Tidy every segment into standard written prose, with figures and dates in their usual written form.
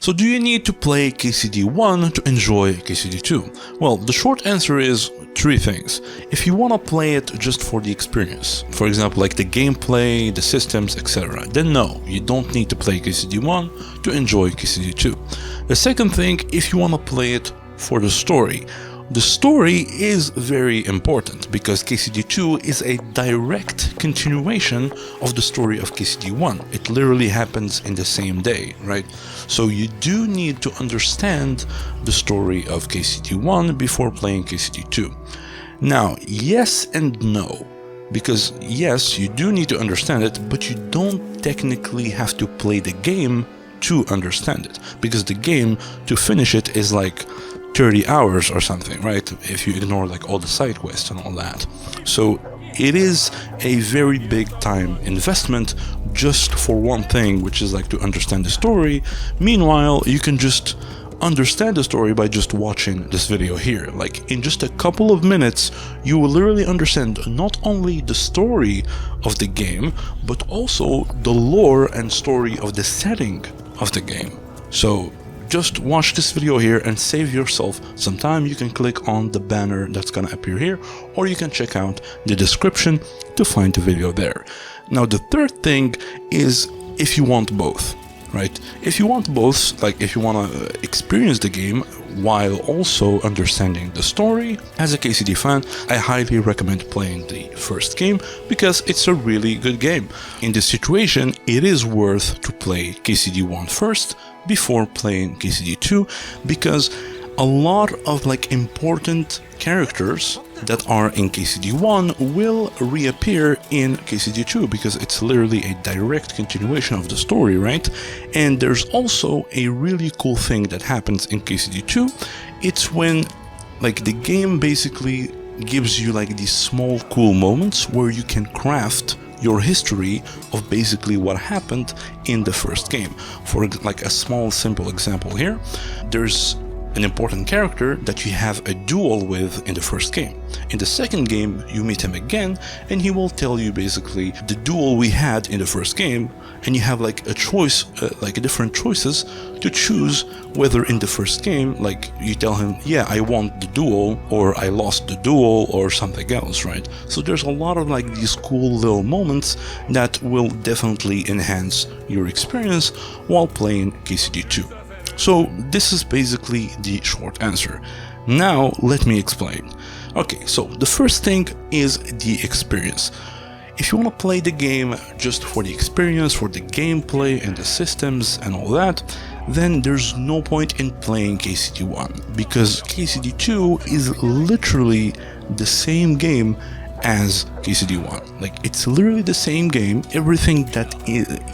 So do you need to play KCD 1 to enjoy KCD 2? Well, the short answer is three things. If you want to play it just for the experience, for example, like the gameplay, the systems, etc., then no, you don't need to play KCD 1 to enjoy KCD 2. The second thing, if you want to play it for the story, the story is very important because KCD 2 is a direct continuation of the story of KCD 1. It literally happens in the same day, right? So you do need to understand the story of KCD 1 before playing KCD 2. Now, yes and no, because yes, you do need to understand it, but you don't technically have to play the game to understand it, because the game, to finish it, is like 30 hours or something, right? If you ignore like all the side quests and all that. So it is a very big time investment just for one thing, which is like to understand the story. Meanwhile, you can just understand the story by just watching this video here. Like in just a couple of minutes, you will literally understand not only the story of the game, but also the lore and story of the setting of the game. So just watch this video here and save yourself some time. You can click on the banner that's gonna appear here, or you can check out the description to find the video there. Now the third thing is if you want both, right? If you want both, like if you want to experience the game while also understanding the story, as a KCD fan, I highly recommend playing the first game because it's a really good game. In this situation, it is worth to play KCD 1 first before playing KCD 2, because a lot of like important characters that are in KCD 1 will reappear in KCD 2 because it's literally a direct continuation of the story, right? And there's also a really cool thing that happens in KCD 2. It's when like the game basically gives you like these small cool moments where you can craft your history of basically what happened in the first game. For like a small simple example here, there's an important character that you have a duel with in the first game. In the second game, you meet him again and he will tell you basically the duel we had in the first game, and you have like a choice, like different choices to choose whether in the first game, like you tell him, yeah, I won the duel, or I lost the duel, or something else, right? So there's a lot of like these cool little moments that will definitely enhance your experience while playing KCD 2. So this is basically the short answer. Now let me explain. Okay, so the first thing is the experience. If you want to play the game just for the experience, for the gameplay and the systems and all that, then there's no point in playing KCD 1, because KCD 2 is literally the same game as KCD 1. Like it's literally the same game. Everything that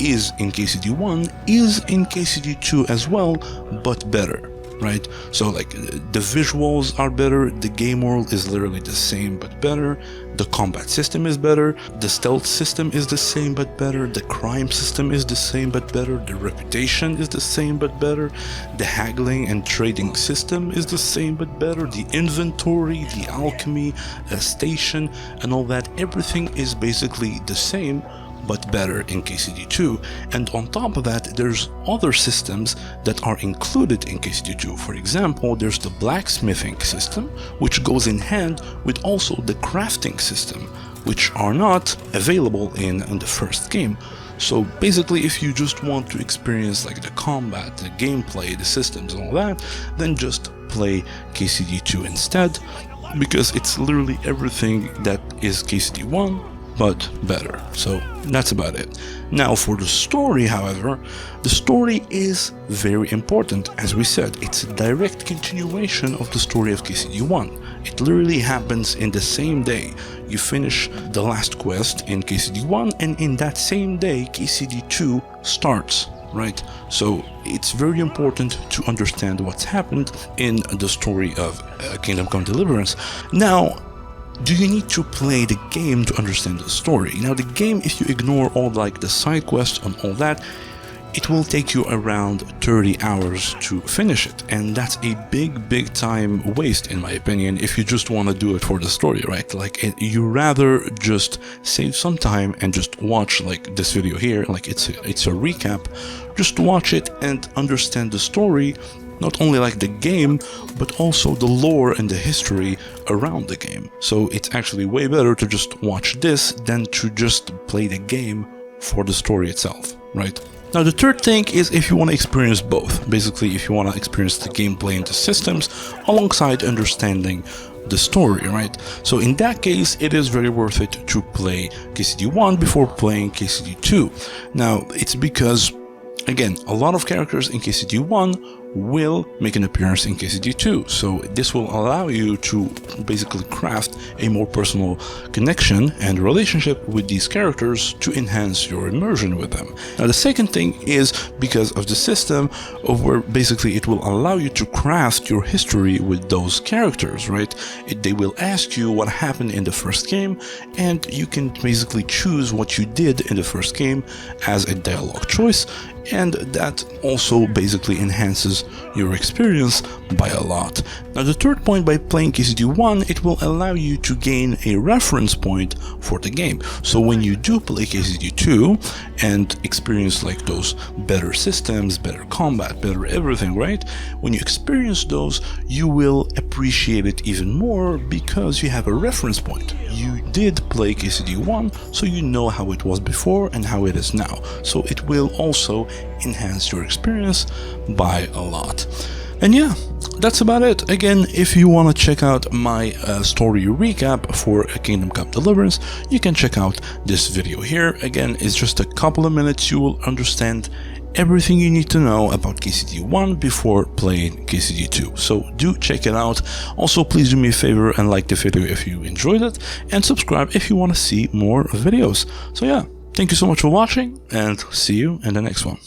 is in KCD 1 is in KCD 2 as well, but better, right? So like the visuals are better, the game world is literally the same but better, the combat system is better, the stealth system is the same but better, the crime system is the same but better, the reputation is the same but better, the haggling and trading system is the same but better, the inventory, the alchemy, the station and all that, everything is basically the same but better in KCD 2. And on top of that, there's other systems that are included in KCD 2. For example, there's the blacksmithing system, which goes in hand with also the crafting system, which are not available in the first game. So basically, if you just want to experience like the combat, the gameplay, the systems and all that, then just play KCD 2 instead, because it's literally everything that is KCD 1 but better. So that's about it. Now for the story, however, the story is very important. As we said, it's a direct continuation of the story of KCD 1. It literally happens in the same day. You finish the last quest in KCD 1 and in that same day KCD 2 starts, right? So it's very important to understand what's happened in the story of Kingdom Come Deliverance. Now, do you need to play the game to understand the story? Now the game, if you ignore all like the side quests and all that, it will take you around 30 hours to finish it, and that's a big time waste in my opinion if you just want to do it for the story, right? Like you rather just save some time and just watch like this video here, like it's a recap. Just watch it and understand the story, not only like the game, but also the lore and the history around the game. So it's actually way better to just watch this than to just play the game for the story itself, right? Now the third thing is if you want to experience both. Basically, if you want to experience the gameplay and the systems alongside understanding the story, right? So in that case, it is very worth it to play KCD 1 before playing KCD 2. Now, it's because, again, a lot of characters in KCD 1 will make an appearance in KCD 2, so this will allow you to basically craft a more personal connection and relationship with these characters to enhance your immersion with them. Now the second thing is because of the system of where basically it will allow you to craft your history with those characters, right? They will ask you what happened in the first game, and you can basically choose what you did in the first game as a dialogue choice, and that also basically enhances your experience by a lot. Now the third point, by playing KCD 1, it will allow you to gain a reference point for the game. So when you do play KCD 2 and experience like those better systems, better combat, better everything, right? When you experience those, you will appreciate it even more because you have a reference point. You did play KCD 1, so you know how it was before and how it is now. So it will also enhance your experience by a lot. And yeah, that's about it. Again, if you want to check out my story recap for Kingdom Come Deliverance, you can check out this video here. Again, it's just a couple of minutes. You will understand everything you need to know about KCD 1 before playing KCD 2. So do check it out. Also, please do me a favor and like the video if you enjoyed it, and subscribe if you want to see more videos. So yeah, thank you so much for watching, and see you in the next one.